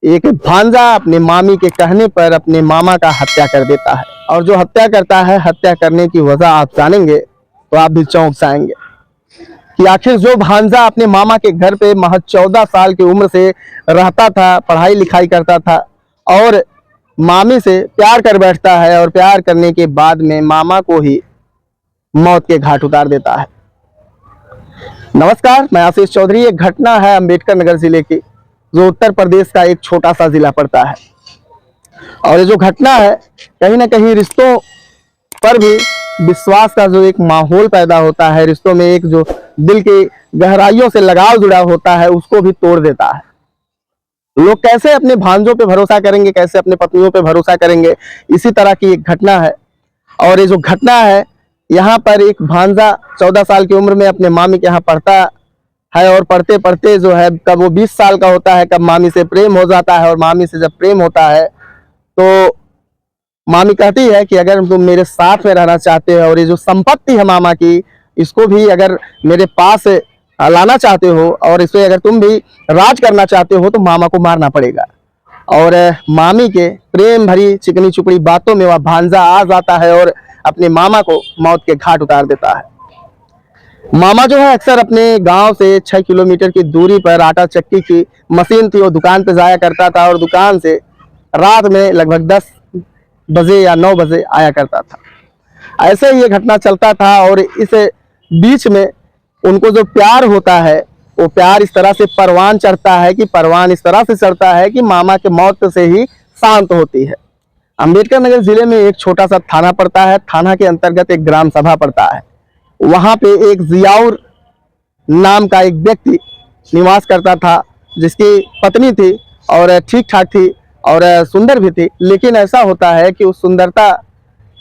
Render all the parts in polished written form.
एक भांजा अपने मामी के कहने पर अपने मामा का हत्या कर देता है। और जो हत्या करता है, हत्या करने की वजह आप जानेंगे तो आप भी चौंक जाएंगे कि आखिर जो भांजा अपने मामा के घर पे महज 14 साल की उम्र से रहता था, पढ़ाई लिखाई करता था और मामी से प्यार कर बैठता है और प्यार करने के बाद में मामा को ही मौत के घाट उतार देता है। नमस्कार, मैं आशीष चौधरी। एक घटना है अंबेडकर नगर जिले की, जो उत्तर प्रदेश का एक छोटा सा जिला पड़ता है। और ये जो घटना है, कहीं ना कहीं रिश्तों पर भी विश्वास का जो एक माहौल पैदा होता है, रिश्तों में एक जो दिल की गहराइयों से लगाव जुड़ा होता है, उसको भी तोड़ देता है। लोग कैसे अपने भांजों पे भरोसा करेंगे, कैसे अपने पत्नियों पे भरोसा करेंगे, इसी तरह की एक घटना है। और ये जो घटना है, यहाँ पर एक भांजा 14 साल की उम्र में अपने मामी के यहाँ पढ़ता है और पढ़ते पढ़ते जो है, कब वो 20 साल का होता है, कब मामी से प्रेम हो जाता है। और मामी से जब प्रेम होता है तो मामी कहती है कि अगर तुम मेरे साथ में रहना चाहते हो और ये जो संपत्ति है मामा की, इसको भी अगर मेरे पास लाना चाहते हो और इसे अगर तुम भी राज करना चाहते हो तो मामा को मारना पड़ेगा। और मामी के प्रेम भरी चिकनी चुपड़ी बातों में वह भांजा आ जाता है और अपने मामा को मौत के घाट उतार देता है। मामा जो है अक्सर अपने गांव से 6 किलोमीटर की दूरी पर आटा चक्की की मशीन थी, वो दुकान पे जाया करता था और दुकान से रात में लगभग 10 बजे या 9 बजे आया करता था। ऐसे ही ये घटना चलता था और इस बीच में उनको जो प्यार होता है, वो प्यार इस तरह से परवान चढ़ता है कि परवान इस तरह से चढ़ता है कि मामा के मौत से ही शांत होती है। अंबेडकर नगर जिले में एक छोटा सा थाना पड़ता है। थाना के अंतर्गत एक ग्राम सभा पड़ता है। वहाँ पे एक जियाउर नाम का एक व्यक्ति निवास करता था, जिसकी पत्नी थी और ठीक ठाक थी और सुंदर भी थी। लेकिन ऐसा होता है कि उस सुंदरता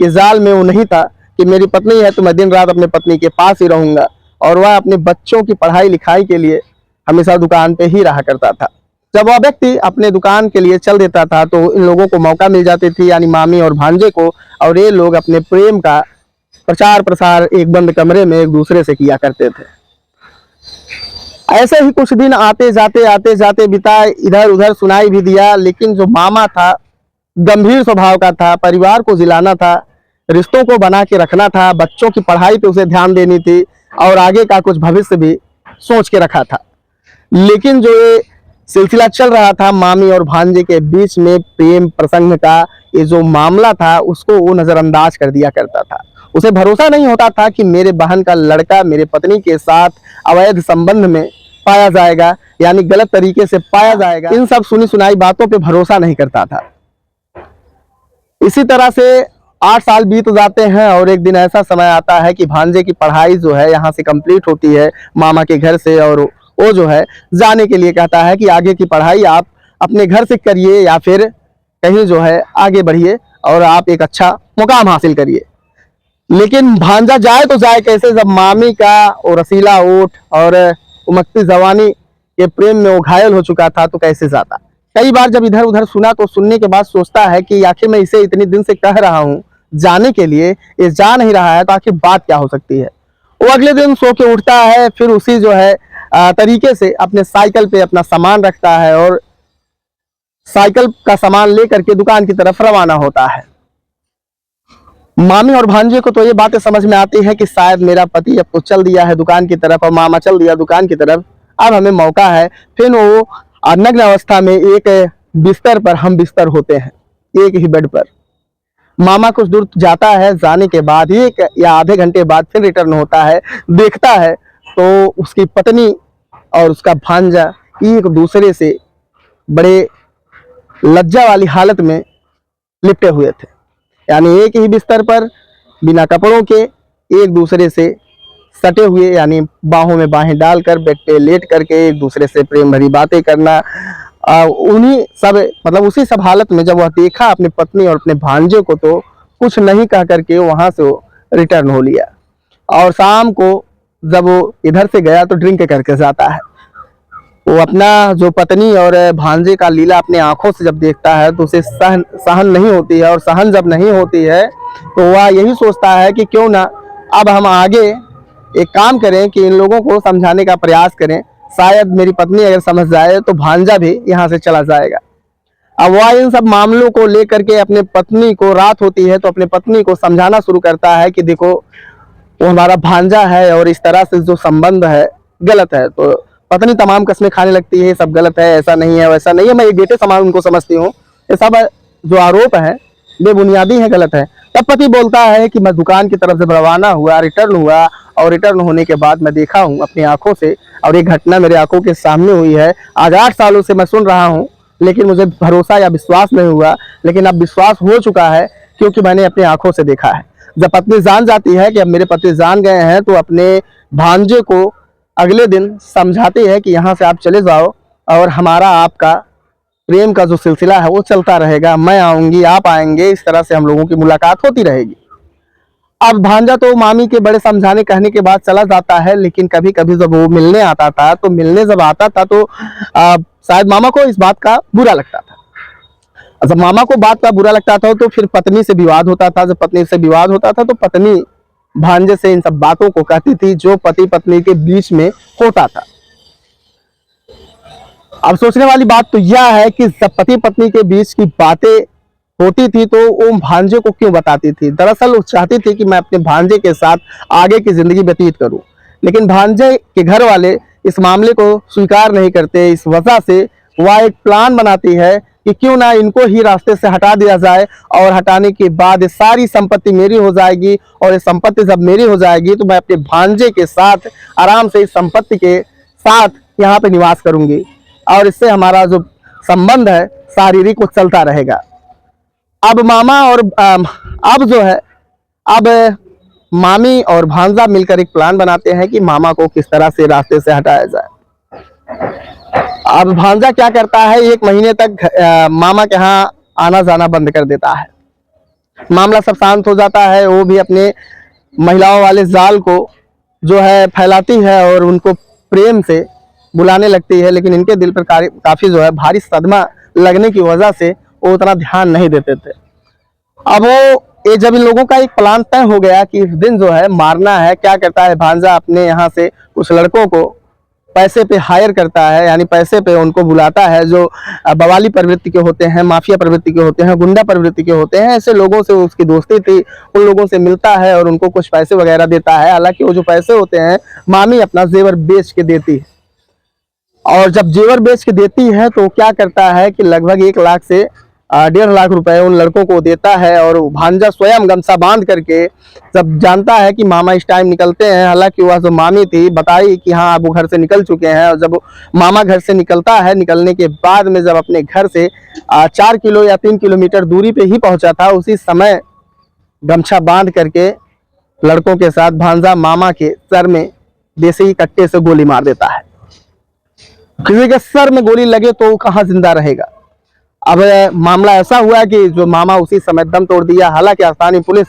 के जाल में वो नहीं था कि मेरी पत्नी है तो मैं दिन रात अपने पत्नी के पास ही रहूंगा। और वह अपने बच्चों की पढ़ाई लिखाई के लिए हमेशा दुकान पे ही रहा करता था। जब वह व्यक्ति अपने दुकान के लिए चल देता था तो इन लोगों को मौका मिल जाती थी, यानी मामी और भांजे को, और ये लोग अपने प्रेम का प्रचार प्रसार एक बंद कमरे में एक दूसरे से किया करते थे। ऐसे ही कुछ दिन आते जाते बिता, इधर उधर सुनाई भी दिया। लेकिन जो मामा था गंभीर स्वभाव का था, परिवार को जिलाना था, रिश्तों को बना के रखना था, बच्चों की पढ़ाई पे उसे ध्यान देनी थी और आगे का कुछ भविष्य भी सोच के रखा था। लेकिन जो ये सिलसिला चल रहा था मामी और भांजे के बीच में प्रेम प्रसंग का, ये जो मामला था, उसको वो नजरअंदाज कर दिया करता था। उसे भरोसा नहीं होता था कि मेरे बहन का लड़का मेरे पत्नी के साथ अवैध संबंध में पाया जाएगा, यानी गलत तरीके से पाया जाएगा। इन सब सुनी सुनाई बातों पे भरोसा नहीं करता था। इसी तरह से 8 साल बीत जाते हैं और एक दिन ऐसा समय आता है कि भांजे की पढ़ाई जो है यहाँ से कंप्लीट होती है मामा के घर से, और वो जो है जाने के लिए कहता है कि आगे की पढ़ाई आप अपने घर से करिए या फिर कहीं जो है आगे बढ़िए और आप एक अच्छा मुकाम हासिल करिए। लेकिन भांजा जाए तो जाए कैसे, जब मामी का वो रसीला ओठ और उमकती जवानी के प्रेम में वो घायल हो चुका था तो कैसे जाता। कई बार जब इधर उधर सुना तो सुनने के बाद सोचता है कि आखिर मैं इसे इतने दिन से कह रहा हूँ जाने के लिए, ये जा नहीं रहा है, तो आखिर बात क्या हो सकती है। वो अगले दिन सो के उठता है, फिर उसी जो है तरीके से अपने साइकिल पे अपना सामान रखता है और साइकिल का सामान लेकर के दुकान की तरफ रवाना होता है। मामी और भांजे को तो ये बातें समझ में आती है कि शायद मेरा पति अब तो चल दिया है दुकान की तरफ और मामा चल दिया दुकान की तरफ, अब हमें मौका है। फिर वो नग्न अवस्था में एक बिस्तर पर हम बिस्तर होते हैं, एक ही बेड पर। मामा कुछ दूर जाता है, जाने के बाद 1 या आधे घंटे बाद फिर रिटर्न होता है। देखता है तो उसकी पत्नी और उसका भांजा एक दूसरे से बड़े लज्जा वाली हालत में लिपटे हुए थे, यानी एक ही बिस्तर पर बिना कपड़ों के एक दूसरे से सटे हुए, यानी बाहों में बाहें डालकर बेड पे लेट करके एक दूसरे से प्रेम भरी बातें करना। उन्हीं सब मतलब उसी सब हालत में जब वह देखा अपनी पत्नी और अपने भांजे को तो कुछ नहीं कह करके वहां से वो रिटर्न हो लिया। और शाम को जब वो इधर से गया तो ड्रिंक करके जाता है। वो अपना जो पत्नी और भांजे का लीला अपने आंखों से जब देखता है तो उसे सहन नहीं होती है। और सहन जब नहीं होती है तो वह यही सोचता है कि क्यों ना अब हम आगे एक काम करें कि इन लोगों को समझाने का प्रयास करें, शायद मेरी पत्नी अगर समझ जाए तो भांजा भी यहाँ से चला जाएगा। अब वह इन सब मामलों को लेकर के अपने पत्नी को, रात होती है तो अपने पत्नी को समझाना शुरू करता है कि देखो वो हमारा भांजा है और इस तरह से जो संबंध है गलत है। तो पत्नी तमाम कस्में खाने लगती है, सब गलत है, ऐसा नहीं है, वैसा नहीं है, मैं एक बेटे समान उनको समझती हूँ, ये सब जो आरोप है बेबुनियादी है, गलत है। तब पति बोलता है कि मैं दुकान की तरफ से रवाना हुआ, रिटर्न हुआ, और रिटर्न होने के बाद मैं देखा हूँ अपनी आंखों से, और ये घटना मेरे आंखों के सामने हुई है। आज 8 सालों से मैं सुन रहा हूँ, लेकिन मुझे भरोसा या विश्वास नहीं हुआ, लेकिन अब विश्वास हो चुका है क्योंकि मैंने अपनी आंखों से देखा है। जब पत्नी जान जाती है कि अब मेरे पति जान गए हैं, तो अपने भांजे को अगले दिन समझाती है कि यहाँ से आप चले जाओ और हमारा आपका प्रेम का जो सिलसिला है वो चलता रहेगा, मैं आऊंगी, आप आएंगे, इस तरह से हम लोगों की मुलाकात होती रहेगी। अब भांजा तो मामी के बड़े समझाने कहने के बाद चला जाता है, लेकिन कभी कभी जब वो मिलने आता था, तो मिलने जब आता था तो शायद मामा को इस बात का बुरा लगता था। जब मामा को बात का बुरा लगता था तो फिर पत्नी से विवाद होता था। जब पत्नी से विवाद होता था तो पत्नी भांजे से इन सब बातों को कहती थी जो पति पत्नी के बीच में होता था। अब सोचने वाली बात तो यह है कि जब पति पत्नी के बीच की बातें होती थी तो वो भांजे को क्यों बताती थी? दरअसल वो चाहती थी कि मैं अपने भांजे के साथ आगे की जिंदगी व्यतीत करूं, लेकिन भांजे के घर वाले इस मामले को स्वीकार नहीं करते। इस वजह से वह एक प्लान बनाती है कि क्यों ना इनको ही रास्ते से हटा दिया जाए, और हटाने के बाद सारी संपत्ति मेरी हो जाएगी, और ये संपत्ति जब मेरी हो जाएगी तो मैं अपने भांजे के साथ आराम से इस संपत्ति के साथ यहाँ पे निवास करूंगी, और इससे हमारा जो संबंध है शारीरिक वो चलता रहेगा। अब मामा और अब जो है, अब मामी और भांजा मिलकर एक प्लान बनाते हैं कि मामा को किस तरह से रास्ते से हटाया जाए। अब भांजा क्या करता है, 1 महीने तक मामा के यहाँ आना जाना बंद कर देता है। मामला सब शांत हो जाता है, वो भी अपने महिलाओं वाले जाल को जो है फैलाती है और उनको प्रेम से बुलाने लगती है, लेकिन इनके दिल पर काफी जो है भारी सदमा लगने की वजह से वो उतना ध्यान नहीं देते थे। अब वो जब इन लोगों का एक प्लान तय हो गया कि इस दिन जो है मारना है, क्या करता है भांजा, अपने यहाँ से कुछ लड़कों को पैसे पे हायर करता है, यानी पैसे पे उनको बुलाता है जो बवाली प्रवृत्ति के होते हैं, माफिया प्रवृत्ति के होते हैं, गुंडा प्रवृत्ति के होते हैं। ऐसे लोगों से उसकी दोस्ती थी, उन लोगों से मिलता है और उनको कुछ पैसे वगैरह देता है। हालांकि वो जो पैसे होते हैं मामी अपना जेवर बेच के देती है, और जब जेवर बेच के देती है तो क्या करता है कि लगभग 1 लाख से 1.5 लाख रुपए उन लड़कों को देता है। और भांजा स्वयं गमछा बांध करके जब जानता है कि मामा इस टाइम निकलते हैं, हालांकि वह जो मामी थी बताई कि हाँ अब वो घर से निकल चुके हैं, और जब मामा घर से निकलता है, निकलने के बाद में जब अपने घर से 4 किलो या 3 किलोमीटर दूरी पे ही पहुंचा था, उसी समय गमछा बांध करके लड़कों के साथ भांजा मामा के सर में देसी कट्टे से गोली मार देता है। किसी के सर में गोली लगे तो वो कहाँ जिंदा रहेगा। अब मामला ऐसा हुआ कि जो मामा उसी समय दम तोड़ दिया। हालांकि स्थानीय पुलिस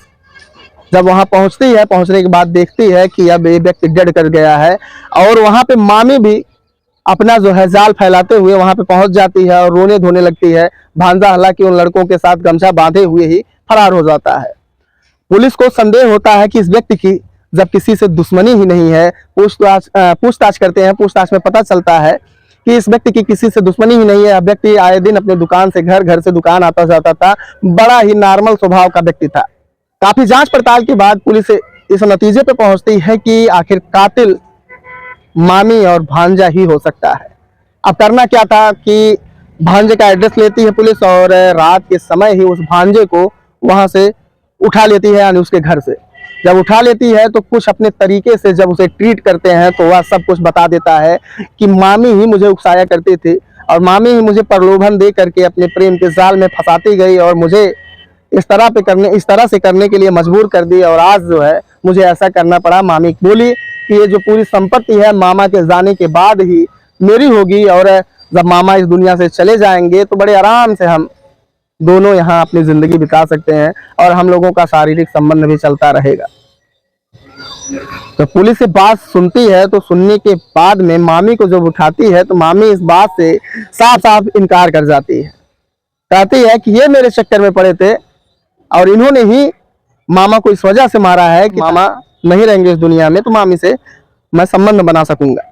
जब वहां पहुंचती है, पहुंचने के बाद देखती है कि अब ये व्यक्ति डेड कर गया है, और वहां पे मामी भी अपना जो है जाल फैलाते हुए वहां पे पहुंच जाती है और रोने धोने लगती है। भांजा हालांकि उन लड़कों के साथ गमछा बांधे हुए ही फरार हो जाता है। पुलिस को संदेह होता है कि इस व्यक्ति की जब किसी से दुश्मनी ही नहीं है, पूछताछ करते हैं, पूछताछ में पता चलता है कि इस व्यक्ति की किसी से दुश्मनी ही नहीं है। व्यक्ति आए दिन अपने दुकान से घर, घर से दुकान आता जाता था, बड़ा ही नॉर्मल स्वभाव का व्यक्ति था। काफी जांच पड़ताल के बाद पुलिस इस नतीजे पे पहुंचती है कि आखिर कातिल मामी और भांजा ही हो सकता है। अब करना क्या था कि भांजे का एड्रेस लेती है पुलिस, और रात के समय ही उस भांजे को वहां से उठा लेती है, यानी उसके घर से जब उठा लेती है तो कुछ अपने तरीके से जब उसे ट्रीट करते हैं तो वह सब कुछ बता देता है कि मामी ही मुझे उकसाया करती थी, और मामी ही मुझे प्रलोभन दे करके अपने प्रेम के जाल में फंसाती गई, और मुझे इस तरह से करने के लिए मजबूर कर दी, और आज जो है मुझे ऐसा करना पड़ा। मामी बोली कि ये जो पूरी संपत्ति है मामा के जाने के बाद ही मेरी होगी, और जब मामा इस दुनिया से चले जाएंगे तो बड़े आराम से हम दोनों यहाँ अपनी जिंदगी बिता सकते हैं, और हम लोगों का शारीरिक संबंध भी चलता रहेगा। तो पुलिस से बात सुनती है, तो सुनने के बाद में मामी को जब उठाती है तो मामी इस बात से साफ साफ इनकार कर जाती है। कहती है कि ये मेरे चक्कर में पड़े थे, और इन्होंने ही मामा को इस वजह से मारा है कि मामा नहीं रहेंगे इस दुनिया में, तो मामी से मैं संबंध बना सकूंगा।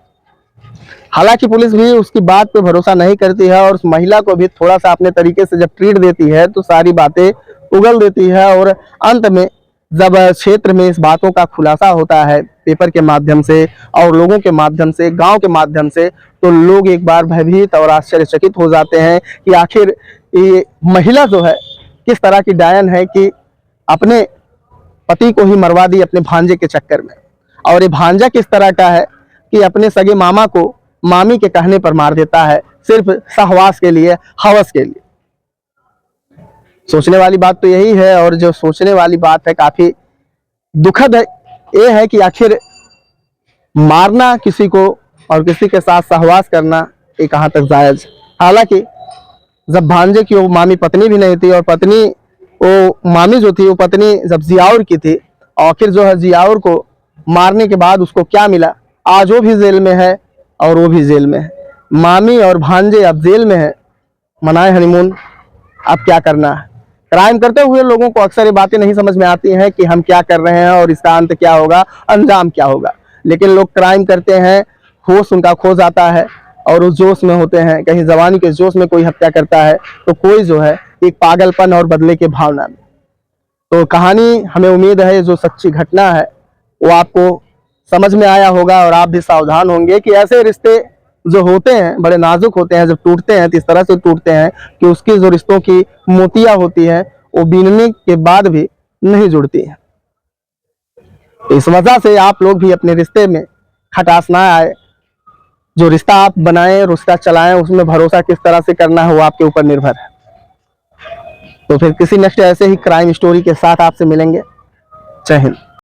हालांकि पुलिस भी उसकी बात पे भरोसा नहीं करती है और उस महिला को भी थोड़ा सा अपने तरीके से जब ट्रीट देती है तो सारी बातें उगल देती है। और अंत में जब क्षेत्र में इस बातों का खुलासा होता है पेपर के माध्यम से और लोगों के माध्यम से, गांव के माध्यम से, तो लोग एक बार भयभीत और आश्चर्यचकित हो जाते हैं कि आखिर ये महिला जो है किस तरह की डायन है कि अपने पति को ही मरवा दी अपने भांजे के चक्कर में। और ये भांजा किस तरह का है कि अपने सगे मामा को मामी के कहने पर मार देता है, सिर्फ सहवास के लिए, हवस के लिए। सोचने वाली बात तो यही है। और जो सोचने वाली बात है, काफी दुखद है, ये है कि आखिर मारना किसी को और किसी के साथ सहवास करना ये कहाँ तक जायज। हालांकि जब भांजे की वो मामी पत्नी भी नहीं थी और पत्नी वो मामी जो थी वो पत्नी जब जियाउर की थी, आखिर जो है जियाउर को मारने के बाद उसको क्या मिला, आज वो भी जेल में है और वो भी जेल में है। मामी और भांजे अब जेल में है, मनाए हनीमून। अब क्या करना है। क्राइम करते हुए लोगों को अक्सर ये बातें नहीं समझ में आती हैं कि हम क्या कर रहे हैं और इसका अंत क्या होगा, अंजाम क्या होगा। लेकिन लोग क्राइम करते हैं, होश उनका खो जाता है और उस जोश में होते हैं। कहीं जवानी के जोश में कोई हत्या करता है तो कोई जो है एक पागलपन और बदले के भावना में। तो कहानी, हमें उम्मीद है जो सच्ची घटना है वो आपको समझ में आया होगा और आप भी सावधान होंगे कि ऐसे रिश्ते जो होते हैं बड़े नाजुक होते हैं, जब टूटते हैं तो इस तरह से टूटते हैं कि उसकी जो रिश्तों की मोतियां होती हैं वो बीनने के बाद भी नहीं जुड़ती हैं। इस वजह से आप लोग भी अपने रिश्ते में खटास ना आए। जो रिश्ता आप बनाएं, रिश्ता चलाएं, उसमें भरोसा किस तरह से करना है वो आपके ऊपर निर्भर है। तो फिर किसी नेक्स्ट ऐसे ही क्राइम स्टोरी के साथ आपसे मिलेंगे। जय हिंद।